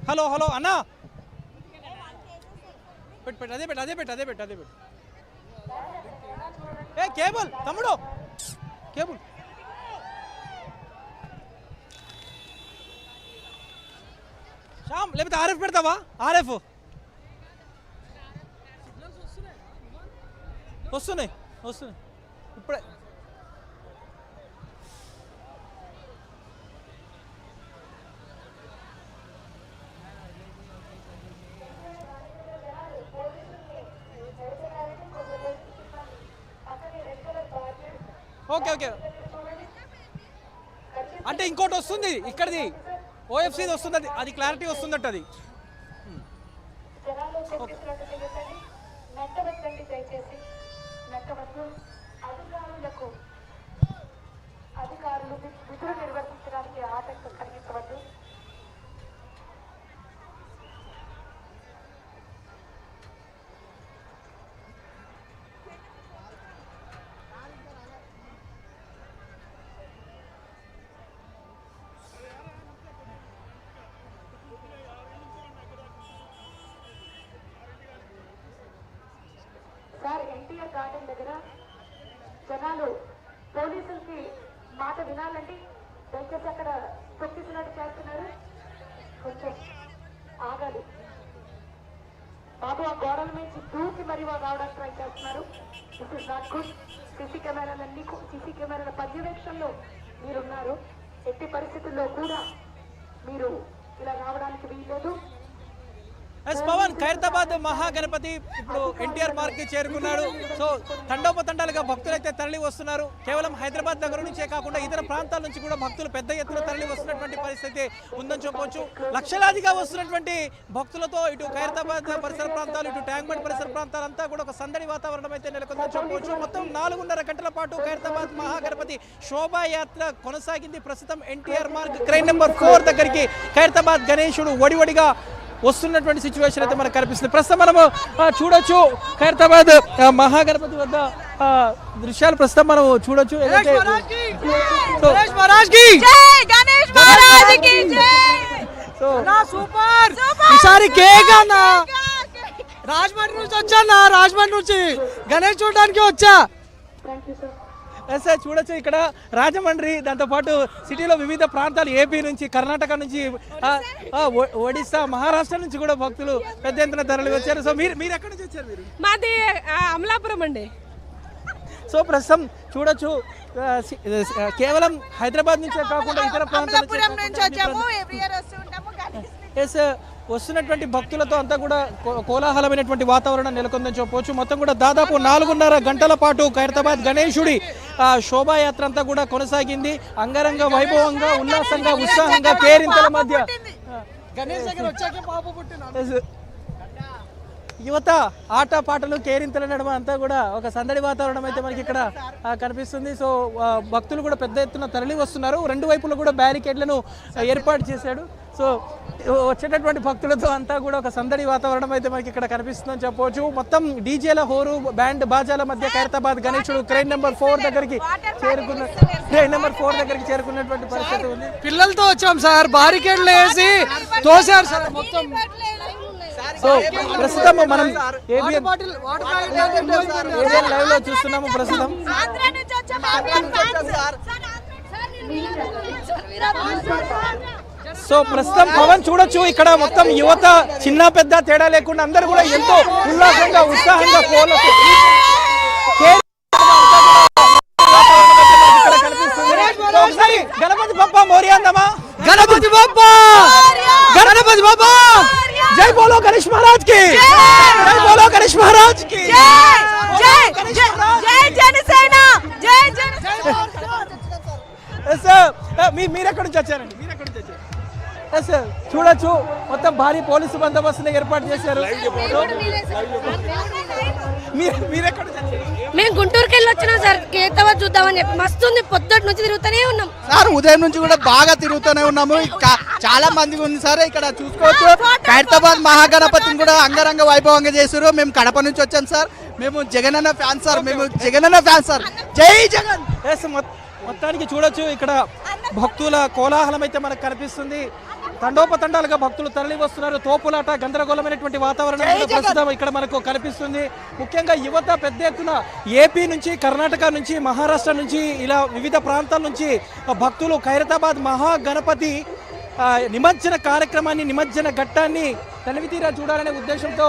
Hello hello అన్నా పెట్టు అదే పెట్టు ఏ కేబుల్ తమ్ముడు కేబుల్ శ్యామ్ లేకపోతే ఆర్ఎఫ్ పెడతావా ఆర్ఎఫ్ వస్తున్నాయి ఇప్పుడే ఓకే అంటే ఇంకోటి వస్తుంది ఇక్కడిది ఓఎఫ్సీది వస్తుంది అది క్లారిటీ వస్తుందట అది అధికారులు విధులు నిర్వర్తించడానికి ఆటంకం కలిగించవద్దు. సార్ ఎన్టీఆర్ గార్డెన్ దగ్గర జనాలు పోలీసులకి మాట వినాలండి. దయచేసి అక్కడ తొక్కిసినట్టు చేస్తున్నారు, కొంచెం ఆగాలి. బాబు ఆ గోడల నుంచి దూకి మరి రావడానికి ట్రై చేస్తున్నారు. This is not good. CC కెమెరాల పర్యవేక్షణలో మీరున్నారు. ఎట్టి పరిస్థితుల్లో కూడా మీరు ఇలా రావడానికి వీల్లేదు. పవన్ ఖైరతాబాద్ మహాగణపతి ఇప్పుడు ఎన్టీఆర్ పార్క్ కి చేరుకున్నాడు. సో తండోపతండాలుగా భక్తులు అయితే తరలి వస్తున్నారు. కేవలం హైదరాబాద్ నగరం నుంచే కాకుండా ఇతర ప్రాంతాల నుంచి కూడా భక్తులు పెద్ద ఎత్తున తరలి వస్తున్నటువంటి పరిస్థితి ఉందని చెప్పవచ్చు. లక్షలాదిగా వస్తున్నటువంటి భక్తులతో ఇటు ఖైరతాబాద్ పరిసర ప్రాంతాలు, ఇటు ట్యాంక్ బండ్ పరిసర ప్రాంతాలంతా కూడా ఒక సందడి వాతావరణం అయితే నెలకొందని చెప్పవచ్చు. మొత్తం 4.5 గంటల పాటు ఖైరతాబాద్ మహాగణపతి శోభాయాత్ర కొనసాగింది. ప్రస్తుతం ఎన్టీఆర్ మార్గ్ క్రైన్ నెంబర్ 4 దగ్గరికి ఖైరతాబాద్ గణేశుడు ఒడివడిగా వస్తున్నటువంటి సిచ్యువేషన్ అయితే మనకు కనిపిస్తుంది. ప్రస్తుతం మనము చూడొచ్చు ఖైరతాబాద్ మహాగణపతి వద్ద దృశ్యాలు ప్రస్తుతం మనం చూడొచ్చు. ఈసారి కేక్ అన్న రాజమండ్రి నుంచి వచ్చా, రాజమండ్రి నుంచి గణేష్ చూడడానికి వచ్చా. సార్ చూడొచ్చు ఇక్కడ రాజమండ్రి, దాంతోపాటు సిటీలో వివిధ ప్రాంతాలు, ఏపీ నుంచి, కర్ణాటక నుంచి, ఒడిస్సా, మహారాష్ట్ర నుంచి కూడా భక్తులు పెద్ద ఎత్తున తరలి వచ్చారు. సో మీరు ఎక్కడి నుంచి వచ్చారు? మీరు మాది అమలాపురం అండి. సో ప్రస్తుతం చూడొచ్చు కేవలం హైదరాబాద్ నుంచే కాకుండా ఇతర ప్రాంతాల వస్తున్నటువంటి భక్తులతో అంతా కూడా కోలాహలమైనటువంటి వాతావరణం నెలకొందని చెప్పవచ్చు. మొత్తం కూడా దాదాపు 4.5 గంటల పాటు ఖైరతాబాద్ గణేశుడి శోభాయాత్ర అంతా కూడా కొనసాగింది. అంగరంగ వైభవంగా, ఉల్లాసంగా, ఉత్సాహంగా, కేరింతల మధ్య యువత ఆట పాటలు, కేరింతల నడుమ అంతా కూడా ఒక సందడి వాతావరణం అయితే మనకి ఇక్కడ కనిపిస్తుంది. సో భక్తులు కూడా పెద్ద ఎత్తున తరలి వస్తున్నారు. 2 వైపులు కూడా బ్యారికేడ్లను ఏర్పాటు చేశాడు. సో వచ్చేటటువంటి భక్తులతో అంతా కూడా ఒక సందడి వాతావరణం అయితే మనకి ఇక్కడ కనిపిస్తుందని చెప్పవచ్చు. మొత్తం డీజేల హోరు, బ్యాండ్ బాజాల మధ్య ఖైరతాబాద్ గణేశుడు క్రైన్ నెంబర్ 4 దగ్గరికి చేరుకున్నటువంటి పరిస్థితి ఉంది. పిల్లలతో వచ్చాం సార్, బారికేడ్లు వేసి తోసారు సార్ మొత్తం. సో ప్రస్తుతం మనం ఏబిఎన్ లైవ్ లో చూస్తున్నాము. ప్రస్తుతం సో ప్రస్తుతం పవన్ చూడొచ్చు ఇక్కడ మొత్తం యువత, చిన్న పెద్ద తేడా లేకుండా అందరూ కూడా ఎంతో ఉల్లాసంగా, ఉత్సాహంగా గణపతి బప్ప మోరియా అందమా, గణపతి బప్ప, గణపతి బప్ప. जय बोलो गणेश महाराज की, जय बोलो गणेश महाराज की, जय जनसेన, जय जनसेన. మీరు ఎక్కడి నుంచి వచ్చారండి? చూడొచ్చు మొత్తం భారీ పోలీసు బందోబస్తుని ఏర్పాటు చేశారు. మేము గుంటూరుకి వెళ్ళి వచ్చినాం సార్, ఖైరతాబాద్ చూద్దామని చెప్పి. మస్తుంది, పొద్దుటి నుంచి తిరుగుతూనే ఉన్నాం సార్. ఉదయం నుంచి కూడా బాగా తిరుగుతూనే ఉన్నాము. చాలా మంది ఉంది సార్ ఇక్కడ చూసుకోవచ్చు. ఖైరతాబాద్ మహాగణపతిని కూడా అంగరంగ వైభవంగా చేశారు. మేము కడప నుంచి వచ్చాం సార్. మేము జగనన్న ఫ్యాన్ సార్, జై జగన్. మొత్తానికి చూడొచ్చు ఇక్కడ భక్తుల కోలాహలం అయితే మనకు కనిపిస్తుంది. తండోపతండాలుగా భక్తులు తరలి వస్తున్నారు. తోపులాట గందరగోళమైనటువంటి వాతావరణం కూడా ప్రస్తుతం ఇక్కడ మనకు కనిపిస్తుంది. ముఖ్యంగా యువత పెద్ద ఎత్తున ఏపీ నుంచి, కర్ణాటక నుంచి, మహారాష్ట్ర నుంచి ఇలా వివిధ ప్రాంతాల నుంచి భక్తులు ఖైరతాబాద్ మహాగణపతి నిమజ్జన కార్యక్రమాన్ని, నిమజ్జన ఘట్టాన్ని తనివితీరా చూడాలనే ఉద్దేశంతో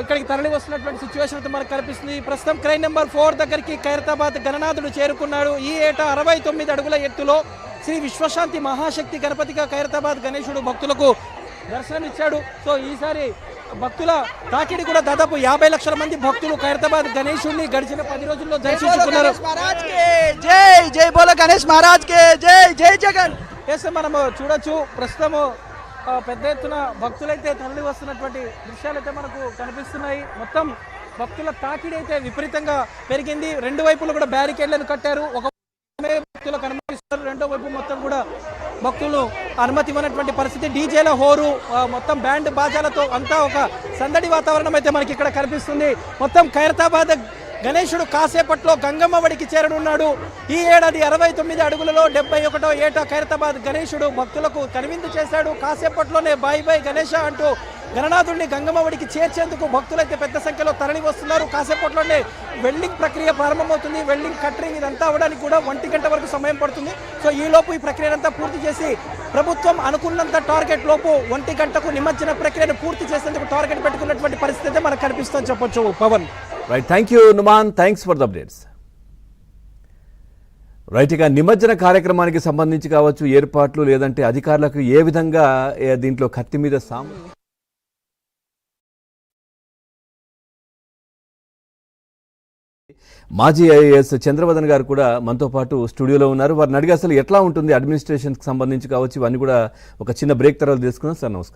ఇక్కడికి తరలి వస్తున్నటువంటి సిచ్యువేషన్ అయితే మనకు కనిపిస్తుంది. ప్రస్తుతం క్రైన్ నెంబర్ 4 దగ్గరికి ఖైరతాబాద్ గణనాథుడు చేరుకున్నాడు. ఈ ఏటా 69 అడుగుల ఎత్తులో శ్రీ విశ్వశాంతి మహాశక్తి గణపతిగా ఖైరతాబాద్ గణేశుడు భక్తులకు దర్శనమిచ్చాడు. సో ఈసారి భక్తుల తాకిడి కూడా దాదాపు 50 లక్షల మంది భక్తులు ఖైరతాబాద్ గణేశుడిని గడిచిన 10 రోజుల్లో దర్శించుకున్నారు. జై జై బోలో గణేష్ మహారాజ్ కే జై, జై జగన్. మనము చూడొచ్చు ప్రస్తుతము పెద్ద ఎత్తున భక్తులైతే తరలి వస్తున్నటువంటి దృశ్యాలైతే మనకు కనిపిస్తున్నాయి. మొత్తం భక్తుల తాకిడి అయితే విపరీతంగా పెరిగింది. రెండు వైపులు కూడా బ్యారికేడ్లను కట్టారు. ఒక భక్తులకు అనుమతిస్తారు, రెండో వైపు మొత్తం కూడా భక్తులు అనుమతి ఇవ్వనటువంటి పరిస్థితి. డీజేల హోరు, మొత్తం బ్యాండ్ బాజాలతో అంతా ఒక సందడి వాతావరణం అయితే మనకి ఇక్కడ కనిపిస్తుంది. మొత్తం ఖైరతాబాద్ గణేశుడు కాసేపట్లో గంగమ్మ వడికి చేరనున్నాడు. ఈ ఏడాది 69 అడుగులలో 71వ ఏటా ఖైరతాబాద్ గణేశుడు భక్తులకు కనువిందు చేశాడు. కాసేపట్లోనే బాయ్ బాయ్ గణేశ అంటూ గణనాథుడిని గంగమ్మ వడికి చేర్చేందుకు భక్తులైతే పెద్ద సంఖ్యలో తరలి వస్తున్నారు. కాసేపట్లోనే వెల్డింగ్ ప్రక్రియ ప్రారంభమవుతుంది. వెల్డింగ్ కట్టరింగ్ ఇదంతా అవడానికి కూడా 1 గంట వరకు సమయం పడుతుంది. సో ఈ లోపు ఈ ప్రక్రియనంతా పూర్తి చేసి ప్రభుత్వం అనుకున్నంత టార్గెట్ లోపు 1 గంటకు నిమజ్జన ప్రక్రియను పూర్తి చేసేందుకు టార్గెట్ పెట్టుకున్నటువంటి పరిస్థితి మనకు కనిపిస్తుందని చెప్పొచ్చు. Pavan. Right, thank you Numan, thanks for the updates. Right, ఇక నిమజ్జన కార్యక్రమానికి సంబంధించి కావచ్చు ఏర్పాట్లు, లేదంటే అధికారులకు ఏ విధంగా దీంట్లో కత్తి మీద మాజీ ఐఏఎస్ చంద్రవదన్ గారు కూడా మనతో పాటు స్టూడియోలో ఉన్నారు. వారిని అడిగి అసలు ఎట్లా ఉంటుంది అడ్మినిస్ట్రేషన్కి సంబంధించి కావచ్చు, ఇవన్నీ కూడా ఒక చిన్న బ్రేక్ తర్వాత తెలుసుకుందాం. సార్ నమస్కారం.